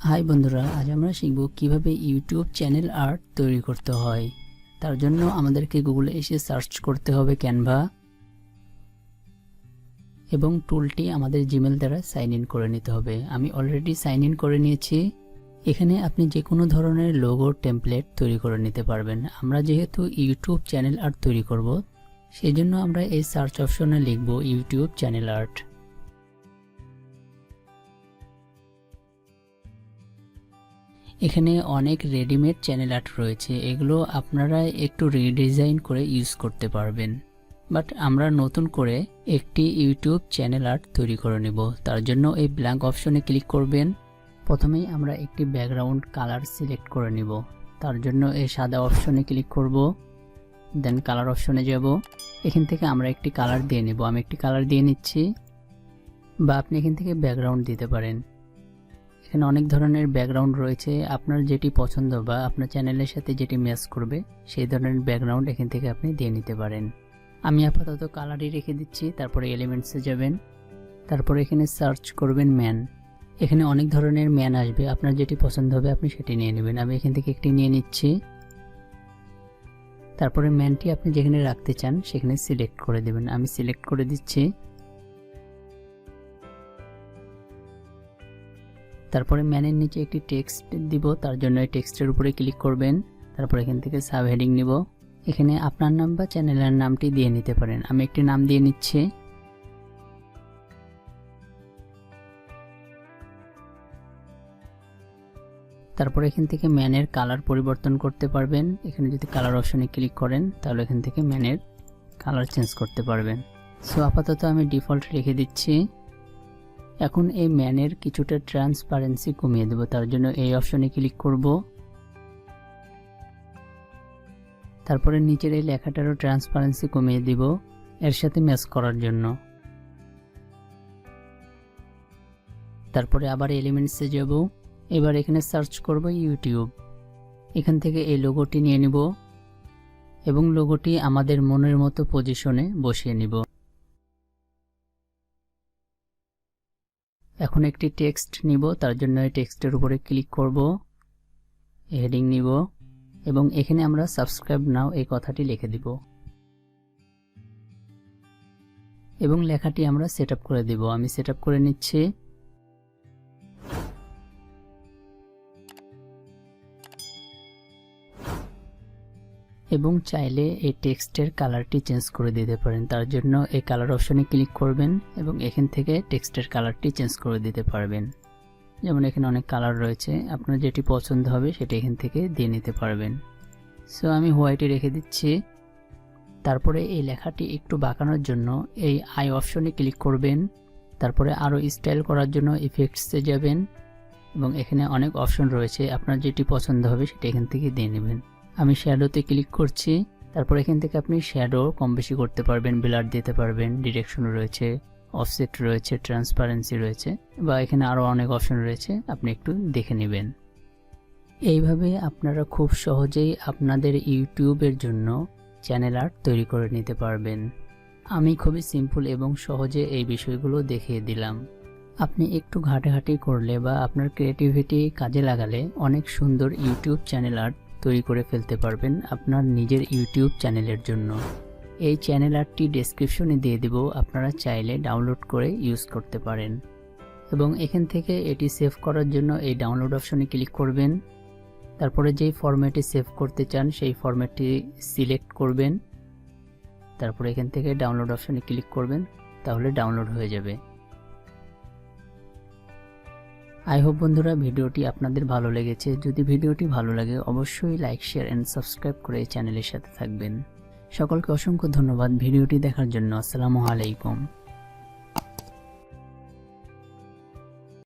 High বন্ধুরা, আজ আমরা শিখব কিভাবে ইউটিউব চ্যানেল আর্ট তৈরি করতে হয়। তার জন্য আমাদেরকে গুগলে এসে সার্চ করতে হবে ক্যানভা, এবং টুলটি আমাদের জিমেল দ্বারা সাইন ইন করে নিতে হবে। আমি অলরেডি সাইন ইন করে নিয়েছি। এখানে আপনি যে কোনো ধরনের লোগো টেমপ্লেট তৈরি করে নিতে পারবেন। আমরা যেহেতু ইউটিউব চ্যানেল আর্ট তৈরি করব, সেই জন্য আমরা এই সার্চ অপশনে লিখব ইউটিউব চ্যানেল আর্ট। এখানে অনেক রেডিমেড চ্যানেল আর্ট রয়েছে, এগুলো আপনারা একটু রিডিজাইন করে ইউজ করতে পারবেন। বাট আমরা নতুন করে একটি ইউটিউব চ্যানেল আর্ট তৈরি করে নেব। তার জন্য এই ব্ল্যাঙ্ক অপশনে ক্লিক করবেন। প্রথমেই আমরা একটি ব্যাকগ্রাউন্ড কালার সিলেক্ট করে নিব। তার জন্য এই সাদা অপশনে ক্লিক করব, দেন কালার অপশনে যাব। এখান থেকে আমরা একটি কালার দিয়ে নেব। আমি একটি কালার দিয়ে নিচ্ছি, বা আপনি এখান থেকে ব্যাকগ্রাউন্ড দিতে পারেন। এখানে অনেক ধরনের ব্যাকগ্রাউন্ড রয়েছে, আপনার যেটি পছন্দ বা আপনার চ্যানেলের সাথে যেটি ম্যাচ করবে সেই ধরনের ব্যাকগ্রাউন্ড এখান থেকে আপনি দিয়ে নিতে পারেন। আমি আপাতত কালারই রেখে দিচ্ছি। তারপরে এলিমেন্টসে যাবেন, তারপরে এখানে সার্চ করবেন ম্যান। এখানে অনেক ধরনের ম্যান আসবে, আপনার যেটি পছন্দ হবে আপনি সেটি নিয়ে নেবেন। আমি এখান থেকে একটি নিয়ে নিচ্ছি। তারপরে ম্যানটি আপনি যেখানে রাখতে চান সেখানে সিলেক্ট করে দেবেন। আমি সিলেক্ট করে দিচ্ছি। তারপরে ম্যানের নিচে একটি টেক্সট দিব, তার জন্য এই টেক্সটের উপরে ক্লিক করবেন। তারপর এখান থেকে সাব হেডিং নিব। এখানে আপনার নাম বা চ্যানেলের নামটি দিয়ে নিতে পারেন। আমি একটি নাম দিয়ে নিচ্ছি। তারপর এখান থেকে ম্যানের কালার পরিবর্তন করতে পারবেন। এখানে যদি কালার অপশনে ক্লিক করেন তাহলে এখান থেকে ম্যানের কালার চেঞ্জ করতে পারবেন। সো আপাতত আমি ডিফল্ট রেখে দিচ্ছি। এখন এই ম্যানের কিছুটা ট্রান্সপারেন্সি কমিয়ে দেব। তার জন্য এই অপশনে ক্লিক করব। তারপরে নিচের এই লেখাটারও ট্রান্সপারেন্সি কমিয়ে দিব এর সাথে ম্যাচ করার জন্য। তারপরে আবার এলিমেন্টসে যাব। এবার এখানে সার্চ করব ইউটিউব। এখান থেকে এই লোগোটি নিয়ে নিব এবং লোগোটি আমাদের মনের মতো পজিশনে বসিয়ে নিব। এখন একটি টেক্সট নিব, তার জন্য এই টেক্সটের উপরে ক্লিক করব, হেডিং নিব এবং এখানে আমরা সাবস্ক্রাইব নাও এই কথাটি লিখে দিব এবং লেখাটি আমরা সেটআপ করে দিব। আমি সেটআপ করে নিচ্ছি। এবং চাইলে এই টেক্সটের কালারটি চেঞ্জ করে দিতে পারেন। তার জন্য এই কালার অপশনে ক্লিক করবেন এবং এখান থেকে টেক্সটের কালারটি চেঞ্জ করে দিতে পারবেন। যেমন এখানে অনেক কালার রয়েছে, আপনার যেটি পছন্দ হবে সেটা এখান থেকে দিয়ে নিতে পারবেন। সো আমি হোয়াইটে রেখে দিচ্ছি। তারপরে এই লেখাটি একটু বাঁকানোর জন্য এই আই অপশনে ক্লিক করবেন। তারপরে আরও স্টাইল করার জন্য ইফেক্টসে যাবেন এবং এখানে অনেক অপশন রয়েছে, আপনার যেটি পছন্দ হবে সেটা এখান থেকে দিয়ে নেবেন। আমি শ্যাডোতে ক্লিক করছি। তারপর এখান থেকে আপনি শ্যাডো কম বেশি করতে পারবেন, ব্লার দিতে পারবেন, ডিরেকশন রয়েছে, অফসেট রয়েছে, ট্রান্সপারেন্সি রয়েছে, বা এখানে আরও অনেক অপশন রয়েছে, আপনি একটু দেখে নেবেন। এইভাবে আপনারা খুব সহজেই আপনাদের ইউটিউবের জন্য চ্যানেল আর্ট তৈরি করে নিতে পারবেন। আমি খুবই সিম্পল এবং সহজে এই বিষয়গুলো দেখিয়ে দিলাম। আপনি একটু ঘাটাঘাটি করলে বা আপনার ক্রিয়েটিভিটি কাজে লাগালে অনেক সুন্দর ইউটিউব চ্যানেল আর্ট তৈরি করে ফেলতে পারবেন আপনার নিজের ইউটিউব চ্যানেলের জন্য। এই চ্যানেল আর্টটি ডেসক্রিপশনে দিয়ে দেব, আপনারা চাইলে ডাউনলোড করে ইউজ করতে পারেন। এবং এখান থেকে এটি সেভ করার জন্য এই ডাউনলোড অপশনে ক্লিক করবেন। তারপরে যেই ফরম্যাটে সেভ করতে চান সেই ফরম্যাটটি সিলেক্ট করবেন। তারপরে এখান থেকে ডাউনলোড অপশনে ক্লিক করবেন, তাহলে ডাউনলোড হয়ে যাবে। আই হোপ বন্ধুরা ভিডিওটি আপনাদের ভালো লেগেছে। যদি ভিডিওটি ভালো লাগে অবশ্যই লাইক, শেয়ার এন্ড সাবস্ক্রাইব করে এই চ্যানেলের সাথে থাকবেন। সকলকে অসংখ্য ধন্যবাদ ভিডিওটি দেখার জন্য। আসসালামু আলাইকুম।